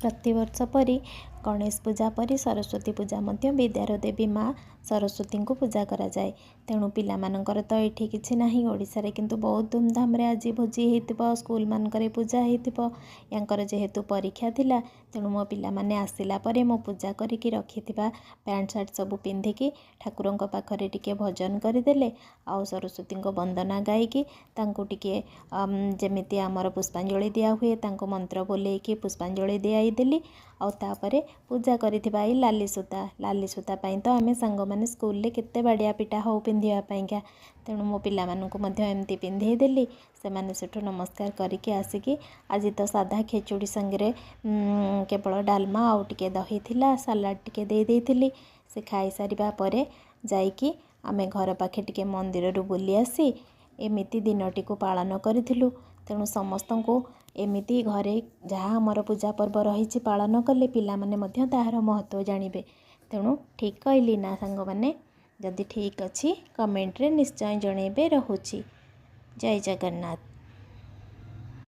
प्रतिवर्ष परी गणेश पूजा परी सरस्वती पूजा मध्य विद्यार देवी माँ सरस्वती को पूजा करा जाए। तेणु पिलामानंकर तो ये किसी ना ओडिशा रे किंतु बहुत धूमधाम रे आज भोजी हो स्कूल मानकर पूजा हो यांकर जेहेतु परीक्षा थिला तेणु मो पिला माने आसिला परे मो पूजा करिकी रखिथिबा पैंट शर्ट सब पिंधिकी ठाकुरंक पाखरे टिके भजन करदेले आ सरस्वती को वंदना गायकी तांको टिके जेमिति आमर पुष्पांजलि दिया हुए तांको मंत्र बोलेकी पुष्पांजलि दियाई देली आ तापरे पूजा करिथिबा ई लाली सूता पई तो आमे संग माने स्कूल ले केते बाडिया पिटा हो पिंधिया पईका तेणु मो पिला मानकु मध्य एमती पिंधेई देली से माने सेठु नमस्कार करिके आसिकी आज तो साधा खेचुड़ी संगे केवल डालमा आउ टिके दही थिला सलाड टिके दे देइथिली से खाई सारिबा परे जाइकी आमे घर पाखे टिके मंदिर रु बुली आसी एमिति दिनटी को पालन करिथिलु। तेणु समस्त को एमिति घरे जहाँ आमर पूजा पर्व रही पालन कले पिला माने मध्य ताहार महत्व जानिबे। तेणु ठीक कहली ना सांग माने जदि ठीक अच्छी कमेंट रे निश्चय जणेबे। रहुची। जय जगन्नाथ।